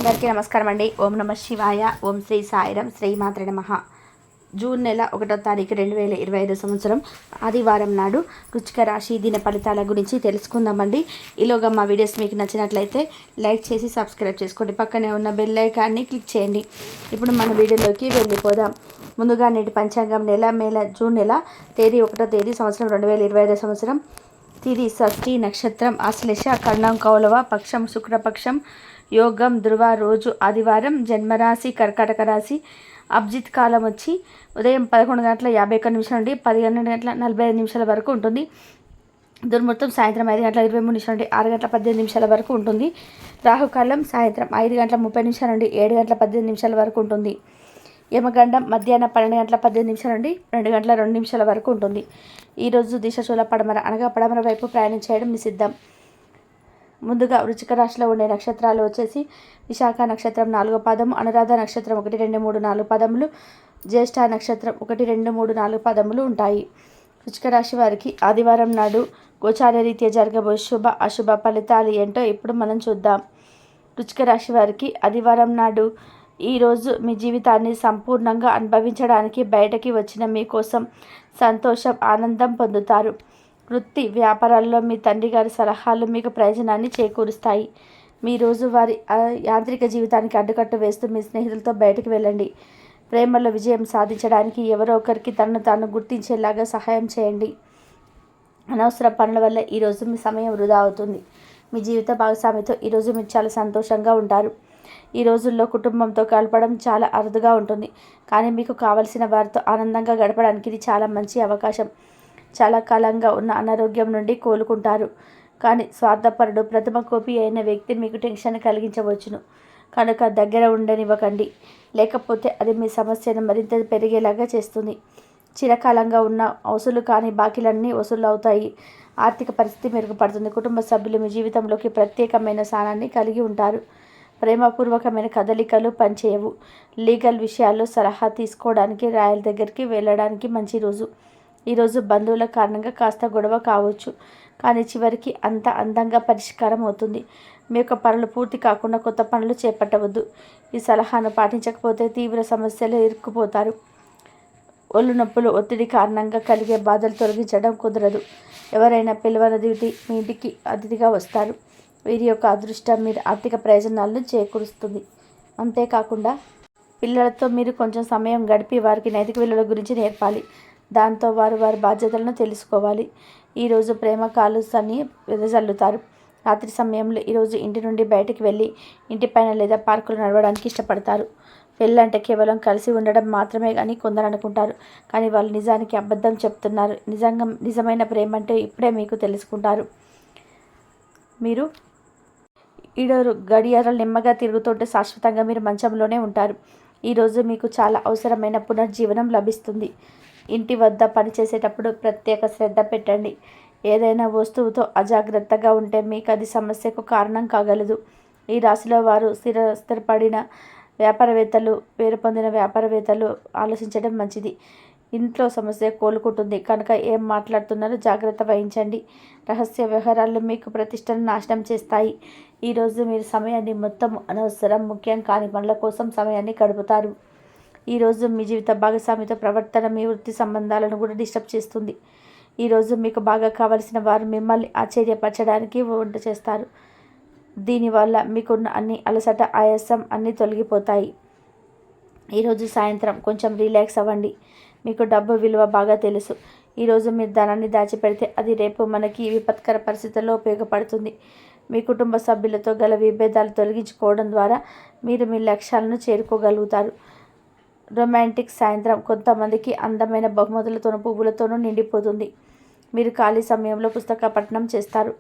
అందరికీ నమస్కారం అండి. ఓం నమ శివాయ. ఓం శ్రీ సాయిరం. శ్రీమాత్రే నమః. జూన్ నెల 1వ తారీఖు 2025 సంవత్సరం ఆదివారం నాడు వృశ్చిక రాశి దిన ఫలితాల గురించి తెలుసుకుందామండి. ఈలోగా మా వీడియోస్ మీకు నచ్చినట్లయితే లైక్ చేసి సబ్స్క్రైబ్ చేసుకోండి. పక్కనే ఉన్న బెల్ ఐకాన్ని క్లిక్ చేయండి. ఇప్పుడు మన వీడియోలోకి వెళ్ళిపోదాం. ముందుగా నేటి పంచాంగం జూన్ నెల తేదీ 1వ తేదీ సంవత్సరం 2025 సంవత్సరం. తిది షష్ఠి, నక్షత్రం ఆశ్లేష, కర్ణం కౌలవ, పక్షం శుక్రపక్షం, యోగం ధ్రువ, రోజు ఆదివారం, జన్మరాశి కర్కాటక రాశి. అభిజిత్ కాలం వచ్చి ఉదయం 11:51 నుండి 12:45 వరకు ఉంటుంది. దుర్ముహూర్తం సాయంత్రం 5:23 నుండి 6:18 వరకు ఉంటుంది. రాహుకాలం సాయంత్రం 5:30 నుండి 7:18 వరకు ఉంటుంది. యమగండం మధ్యాహ్నం 12:18 నుండి 2:02 వరకు ఉంటుంది. ఈరోజు దిశశూల పడమర అనగా పడమర వైపు ప్రయాణం చేయడం నిషిద్ధం. ముందుగా వృశ్చిక రాశిలో ఉండే నక్షత్రాలు వచ్చేసి విశాఖ నక్షత్రం 4వ పాదము, అనురాధ నక్షత్రం 1, 2, 3, 4 పదములు, జ్యేష్ఠ నక్షత్రం 1, 2, 3, 4 పదములు ఉంటాయి. వృశ్చిక రాశి వారికి ఆదివారం నాడు గోచార రీత్యా జరగబోయే శుభ అశుభ ఫలితాలు ఏంటో ఇప్పుడు మనం చూద్దాం. వృశ్చిక రాశి వారికి ఆదివారం నాడు ఈరోజు మీ జీవితాన్ని సంపూర్ణంగా అనుభవించడానికి బయటకి వచ్చిన మీకోసం సంతోషం, ఆనందం పొందుతారు. వృత్తి వ్యాపారాల్లో మీ తండ్రి గారి సలహాలు మీకు ప్రయోజనాన్ని చేకూరుస్తాయి. మీ రోజువారి యాంత్రిక జీవితానికి అడ్డుకట్టు వేస్తూ మీ స్నేహితులతో బయటకు వెళ్ళండి. ప్రేమలో విజయం సాధించడానికి ఎవరో ఒకరికి తనను తాను గుర్తించేలాగా సహాయం చేయండి. అనవసర పనుల వల్ల ఈరోజు మీ సమయం వృధా అవుతుంది. మీ జీవిత భాగస్వామితో ఈరోజు మీరు చాలా సంతోషంగా ఉంటారు. ఈ రోజుల్లో కుటుంబంతో గడపడం చాలా అరుదుగా ఉంటుంది, కానీ మీకు కావలసిన వారితో ఆనందంగా గడపడానికి ఇది చాలా మంచి అవకాశం. చాలా కాలంగా ఉన్న అనారోగ్యం నుండి కోలుకుంటారు, కానీ స్వార్థపరుడు ప్రథమ కోపి అయిన వ్యక్తి మీకు టెన్షన్ కలిగించవచ్చును. కనుక దగ్గర ఉండనివ్వకండి, లేకపోతే అది మీ సమస్యను మరింత పెరిగేలాగా చేస్తుంది. చిరకాలంగా ఉన్న వసూలు కాని బాకీలన్నీ వసూలు అవుతాయి. ఆర్థిక పరిస్థితి మెరుగుపడుతుంది. కుటుంబ సభ్యులు మీ జీవితంలోకి ప్రత్యేకమైన స్థానాన్ని కలిగి ఉంటారు. ప్రేమపూర్వకమైన కదలికలు పనిచేయవు. లీగల్ విషయాల్లో సలహా తీసుకోవడానికి రాయల దగ్గరికి వెళ్ళడానికి మంచి రోజు. ఈరోజు బంధువుల కారణంగా కాస్త గొడవ కావచ్చు, కానీ చివరికి అంత అందంగా పరిష్కారం అవుతుంది. మీ యొక్క పనులు పూర్తి కాకుండా కొత్త పనులు చేపట్టవద్దు. ఈ సలహాను పాటించకపోతే తీవ్ర సమస్యలు ఇరుక్కుపోతారు. ఒళ్ళు నొప్పులు, ఒత్తిడి కారణంగా కలిగే బాధలు తొలగించడం కుదరదు. ఎవరైనా పిలవనది మీ ఇంటికి అతిథిగా వస్తారు. వీరి యొక్క అదృష్టం మీరు ఆర్థిక ప్రయోజనాలను చేకూరుస్తుంది. అంతేకాకుండా పిల్లలతో మీరు కొంచెం సమయం గడిపి వారికి నైతిక విలువల గురించి నేర్పాలి. దాంతో వారు వారి బాధ్యతలను తెలుసుకోవాలి. ఈరోజు ప్రేమ కాలుష్యాన్ని వెదజల్లుతారు. రాత్రి సమయంలో ఈరోజు ఇంటి నుండి బయటికి వెళ్ళి ఇంటిపైన లేదా పార్కులు నడవడానికి ఇష్టపడతారు. పెళ్ళంటే కేవలం కలిసి ఉండడం మాత్రమే అని కొందరు అనుకుంటారు, కానీ వాళ్ళు నిజానికి అబద్ధం చెప్తున్నారు. నిజమైన ప్రేమ అంటే ఇప్పుడే మీకు తెలుసుకుంటారు. మీరు గడియారాలు నెమ్మగా తిరుగుతుంటే శాశ్వతంగా మీరు మంచంలోనే ఉంటారు. ఈరోజు మీకు చాలా అవసరమైన పునర్జీవనం లభిస్తుంది. ఇంటి వద్ద పనిచేసేటప్పుడు ప్రత్యేక శ్రద్ధ పెట్టండి. ఏదైనా వస్తువుతో అజాగ్రత్తగా ఉంటే మీకు అది సమస్యకు కారణం కాగలదు. ఈ రాశిలో వారు స్థిరపడిన వ్యాపారవేత్తలు, పేరు పొందిన వ్యాపారవేత్తలు ఆలోచించడం మంచిది. ఇంట్లో సమస్య కోలుకుంటుంది, కనుక ఏం మాట్లాడుతున్నారో జాగ్రత్త వహించండి. రహస్య వ్యవహారాలు మీకు ప్రతిష్టను నాశనం చేస్తాయి. ఈరోజు మీరు సమయాన్ని మొత్తం అనవసరం, ముఖ్యం కాని పనుల కోసం సమయాన్ని గడుపుతారు. ఈరోజు మీ జీవిత భాగస్వామితో ప్రవర్తన మీ వృత్తి సంబంధాలను కూడా డిస్టర్బ్ చేస్తుంది. ఈరోజు మీకు బాగా కావలసిన వారు మిమ్మల్ని ఆశ్చర్యపరచడానికి వంట చేస్తారు. దీనివల్ల మీకున్న అన్ని అలసట, ఆయాసం అన్నీ తొలగిపోతాయి. ఈరోజు సాయంత్రం కొంచెం రిలాక్స్ అవ్వండి. మీకు డబ్బు విలువ బాగా తెలుసు. ఈరోజు మీరు ధనాన్ని దాచిపెడితే అది రేపు మనకి విపత్కర పరిస్థితుల్లో ఉపయోగపడుతుంది. మీ కుటుంబ సభ్యులతో గల విభేదాలు తొలగించుకోవడం ద్వారా మీరు మీ లక్ష్యాలను చేరుకోగలుగుతారు. రొమాంటిక్ సాయంత్రం కొంతమందికి అందమైన బహుమతులతోనూ పువ్వులతోనూ నిండిపోతుంది. మీరు ఖాళీ సమయంలో పుస్తక పఠనం చేస్తారు.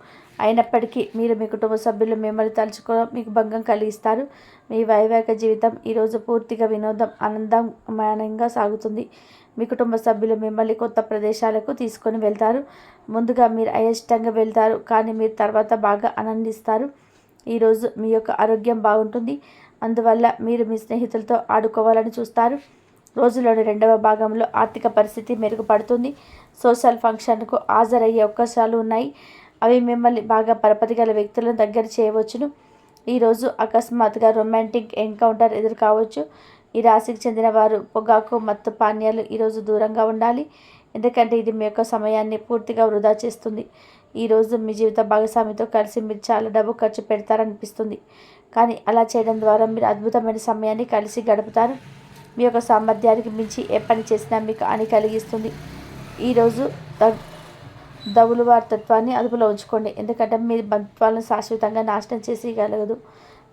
అయినప్పటికీ మీరు మీ కుటుంబ సభ్యులు మిమ్మల్ని తలుచుకోవడం మీకు భంగం కలిగిస్తారు. మీ వైవాహిక జీవితం ఈరోజు పూర్తిగా వినోదం, ఆనందంగా సాగుతుంది. మీ కుటుంబ సభ్యులు మిమ్మల్ని కొత్త ప్రదేశాలకు తీసుకొని వెళ్తారు. ముందుగా మీరు అయిష్టంగా వెళ్తారు, కానీ మీరు తర్వాత బాగా ఆనందిస్తారు. ఈరోజు మీ యొక్క ఆరోగ్యం బాగుంటుంది, అందువల్ల మీరు మీ స్నేహితులతో ఆడుకోవాలని చూస్తారు. రోజులోని 2వ భాగంలో ఆర్థిక పరిస్థితి మెరుగుపడుతుంది. సోషల్ ఫంక్షన్కు హాజరయ్యే అవకాశాలు ఉన్నాయి. అవి మిమ్మల్ని బాగా పరపతి గల వ్యక్తులను దగ్గర చేయవచ్చును. ఈరోజు అకస్మాత్తుగా రొమాంటిక్ ఎన్కౌంటర్ ఎదురు కావచ్చు. ఈ రాశికి చెందిన వారు పొగాకు మత్తు పానీయాలు ఈరోజు దూరంగా ఉండాలి. ఎందుకంటే ఇది మీ యొక్క సమయాన్ని పూర్తిగా వృధా చేస్తుంది. ఈరోజు మీ జీవిత భాగస్వామితో కలిసి మీరు చాలా డబ్బు ఖర్చు పెడతారనిపిస్తుంది. కానీ అలా చేయడం ద్వారా మీరు అద్భుతమైన సమయాన్ని కలిసి గడుపుతారు. మీ యొక్క సామర్థ్యానికి మించి ఏ పని చేసినా మీకు హాని కలిగిస్తుంది. ఈరోజు దవులు వారి తత్వాన్ని అదుపులో ఉంచుకోండి. ఎందుకంటే మీ బంధుత్వాలను శాశ్వతంగా నాశనం చేసేయగలదు.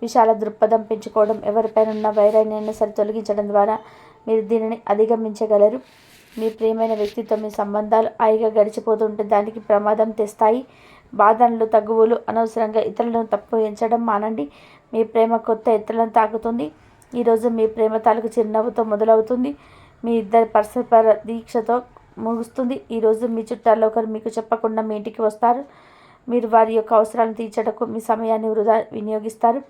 విశాల దృక్పథం పెంచుకోవడం, ఎవరిపైన ఉన్న వైరాన్ని సరి తొలగించడం ద్వారా మీరు దీనిని అధిగమించగలరు. మీ ప్రియమైన వ్యక్తితో మీ సంబంధాలు హాయిగా గడిచిపోతుంటే దానికి ప్రమాదం తెస్తాయి. బాధనలు తగువులు అనవసరంగా ఇతరులను తప్పు ఎంచడం మానండి. మీ ప్రేమ కొత్త ఎత్తులను తాకుతుంది. ఈరోజు మీ ప్రేమ తాలూకు చిరునవ్వుతో మొదలవుతుంది. మీ ఇద్దరి పరస్పర దీక్షతో ముగుస్తుంది. ఈరోజు మీ చుట్టాల్లో ఒకరు మీకు చెప్పకుండా మీ ఇంటికి వస్తారు. మీరు వారి యొక్క అవసరాలను తీర్చడానికి మీ సమయాన్ని వృధా వినియోగిస్తారు.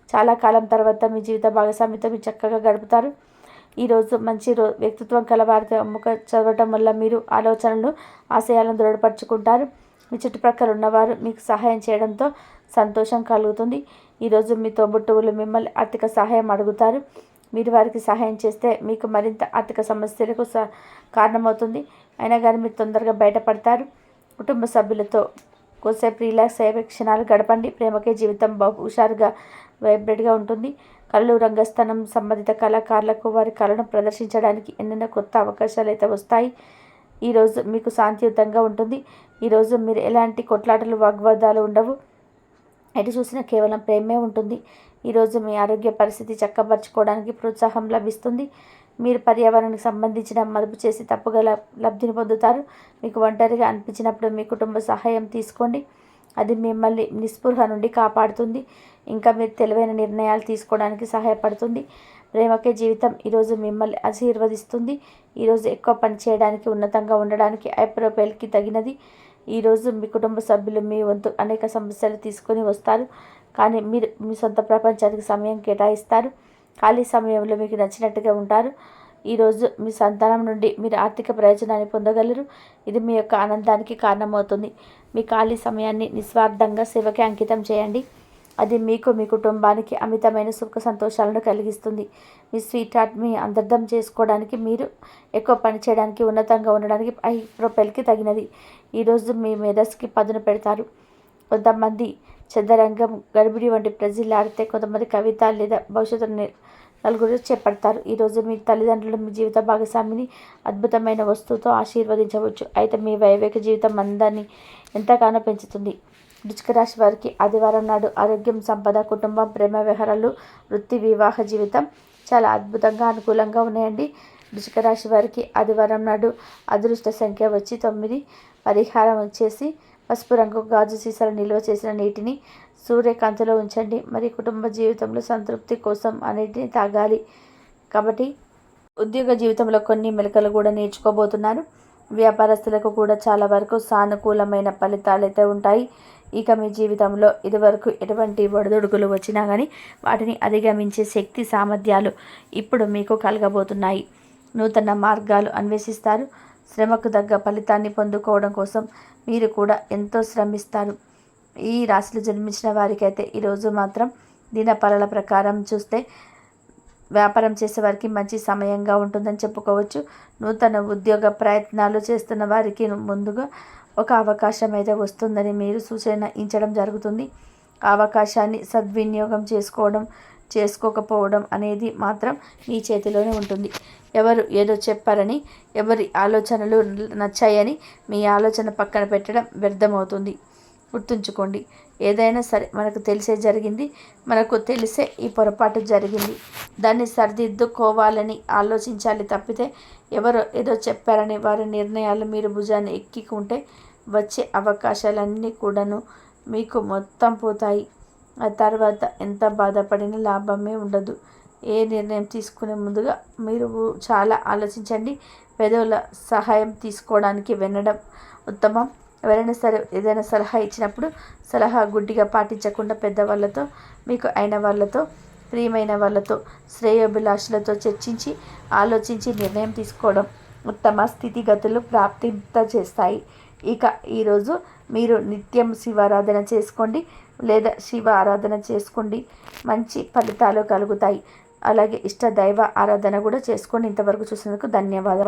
చాలా కాలం తర్వాత మీ జీవిత భాగస్వామితో మీరు చక్కగా గడుపుతారు. ఈరోజు మంచి వ్యక్తిత్వం కల వారితో ముఖ చదవటం వల్ల మీరు ఆలోచనలు ఆశయాలను దృఢపరుచుకుంటారు. మీ చుట్టుప్రక్కల ఉన్నవారు మీకు సహాయం చేయడంతో సంతోషం కలుగుతుంది. ఈరోజు మీ తోబుట్టువులు మిమ్మల్ని ఆర్థిక సహాయం అడుగుతారు. మీరు వారికి సహాయం చేస్తే మీకు మరింత ఆర్థిక సమస్యలకు కారణమవుతుంది. అయినా కానీ మీరు తొందరగా బయటపడతారు. కుటుంబ సభ్యులతో కొద్దిసేపు రిలాక్స్ అయ్యే క్షణాలు గడపండి. ప్రేమకే జీవితం హుషారుగా వైబ్రెట్గా ఉంటుంది. కళలు రంగస్థానం సంబంధిత కళాకారులకు వారి కళను ప్రదర్శించడానికి ఎన్నెన్నో కొత్త అవకాశాలు అయితే వస్తాయి. ఈరోజు మీకు శాంతియుతంగా ఉంటుంది. ఈరోజు మీరు ఎలాంటి కొట్లాటలు వాగ్వాదాలు ఉండవు. ఎటు చూసినా కేవలం ప్రేమే ఉంటుంది. ఈరోజు మీ ఆరోగ్య పరిస్థితి చక్కబరుచుకోవడానికి ప్రోత్సాహం లభిస్తుంది. మీరు పర్యావరణానికి సంబంధించిన మదుపు చేసి తప్పుగా లబ్ధిని పొందుతారు. మీకు ఒంటరిగా అనిపించినప్పుడు మీ కుటుంబ సహాయం తీసుకోండి. అది మిమ్మల్ని నిస్పృహ నుండి కాపాడుతుంది. ఇంకా మీరు తెలివైన నిర్ణయాలు తీసుకోవడానికి సహాయపడుతుంది. ప్రేమకే జీవితం ఈరోజు మిమ్మల్ని ఆశీర్వదిస్తుంది. ఈరోజు ఎక్కువ పని చేయడానికి, ఉన్నతంగా ఉండడానికి ఐప్రోపైల్కి తగినది. ఈరోజు మీ కుటుంబ సభ్యులు మీ వంతు అనేక సమస్యలు తీసుకొని వస్తారు. కానీ మీరు మీ సొంత ప్రపంచానికి సమయం కేటాయిస్తారు. ఖాళీ సమయంలో మీకు నచ్చినట్టుగా ఉంటారు. ఈరోజు మీ సంతానం నుండి మీరు ఆర్థిక ప్రయోజనాన్ని పొందగలరు. ఇది మీ యొక్క ఆనందానికి కారణమవుతుంది. మీ ఖాళీ సమయాన్ని నిస్వార్థంగా సేవకి అంకితం చేయండి. అది మీకు మీ కుటుంబానికి అమితమైన సుఖ సంతోషాలను కలిగిస్తుంది. మీ స్వీట్ హార్ట్ మీ అందర్థం చేసుకోవడానికి, మీరు ఎక్కువ పని చేయడానికి, ఉన్నతంగా ఉండడానికి ఐ ప్రొఫైల్కి తగినది. ఈరోజు మీ మేధస్సుకి పదును పెడతారు. కొంతమంది చదరంగం, గడిబిడి వంటి ప్రజలాడితే, కొంతమంది కవిత లేదా భవిష్యత్తు నలుగురు చేపడతారు. ఈరోజు మీ తల్లిదండ్రులు మీ జీవిత భాగస్వామిని అద్భుతమైన వస్తువుతో ఆశీర్వదించవచ్చు. అయితే మీ వైవేక జీవితం అందాన్ని ఎంతగానో పెంచుతుంది. వృశ్చిక రాశి వారికి ఆదివారం నాడు ఆరోగ్యం, సంపద, కుటుంబం, ప్రేమ వ్యవహారాలు, వృత్తి, వివాహ జీవితం చాలా అద్భుతంగా అనుకూలంగా ఉన్నాయండి. వృశ్చిక రాశి వారికి ఆదివారం నాడు అదృష్ట సంఖ్య వచ్చి 9. పరిహారం వచ్చేసి పసుపు రంగు గాజు సీసాలు నిల్వ చేసిన నీటిని సూర్యకాంతిలో ఉంచండి. మరి కుటుంబ జీవితంలో సంతృప్తి కోసం ఆ నీటిని తాగాలి. కాబట్టి ఉద్యోగ జీవితంలో కొన్ని మెలకువలు కూడా నేర్చుకోబోతున్నారు. వ్యాపారస్తులకు కూడా చాలా వరకు సానుకూలమైన ఫలితాలు అయితే ఉంటాయి. ఇక మీ జీవితంలో ఇదివరకు ఎటువంటి ఒడిదుడుకులు వచ్చినా కానీ వాటిని అధిగమించే శక్తి, సామర్థ్యాలు ఇప్పుడు మీకు కలగబోతున్నాయి. నూతన మార్గాలు అన్వేషిస్తారు. శ్రమకు తగ్గ ఫలితాన్ని పొందుకోవడం కోసం మీరు కూడా ఎంతో శ్రమిస్తారు. ఈ రాశిలో జన్మించిన వారికైతే ఈరోజు మాత్రం దినఫలాల ప్రకారం చూస్తే వ్యాపారం చేసే వారికి మంచి సమయంగా ఉంటుందని చెప్పుకోవచ్చు. నూతన ఉద్యోగ ప్రయత్నాలు చేస్తున్న వారికి ముందుగా ఒక అవకాశం అయితే వస్తుందని మీరు సూచించడం జరుగుతుంది. ఆ అవకాశాన్ని సద్వినియోగం చేసుకోకపోవడం అనేది మాత్రం మీ చేతిలోనే ఉంటుంది. ఎవరు ఏదో చెప్పారని, ఎవరి ఆలోచనలు నచ్చాయని మీ ఆలోచన పక్కన పెట్టడం వ్యర్థమవుతుంది. గుర్తుంచుకోండి, ఏదైనా సరే మనకు తెలిసే జరిగింది, మనకు తెలిసే ఈ పొరపాటు జరిగింది, దాన్ని సరిదిద్దుకోవాలని ఆలోచించాలి తప్పితే ఎవరో ఏదో చెప్పారని వారి నిర్ణయాలు మీరు భుజాన్ని ఎక్కికుంటే వచ్చే అవకాశాలన్నీ కూడాను మీకు మొత్తం పోతాయి. ఆ తర్వాత ఎంత బాధపడిన లాభమే ఉండదు. ఏ నిర్ణయం తీసుకునే ముందుగా మీరు చాలా ఆలోచించండి. పెదవుల సహాయం తీసుకోవడానికి వినడం ఉత్తమం. ఎవరైనా సరే ఏదైనా సలహా ఇచ్చినప్పుడు సలహా గుడ్డిగా పాటించకుండా పెద్దవాళ్ళతో, మీకు అయిన వాళ్ళతో, ప్రియమైన వాళ్ళతో, శ్రేయోభిలాషులతో చర్చించి ఆలోచించి నిర్ణయం తీసుకోవడం ఉత్తమ స్థితిగతులు ప్రాప్తింప చేస్తాయి. ఇక ఈరోజు మీరు నిత్యం శివారాధన చేసుకోండి. లేదా శివ ఆరాధన చేసుకోండి, మంచి ఫలితాలు కలుగుతాయి. అలాగే ఇష్ట దైవ ఆరాధన కూడా చేసుకోండి. ఇంతవరకు చూసినందుకు ధన్యవాదాలు.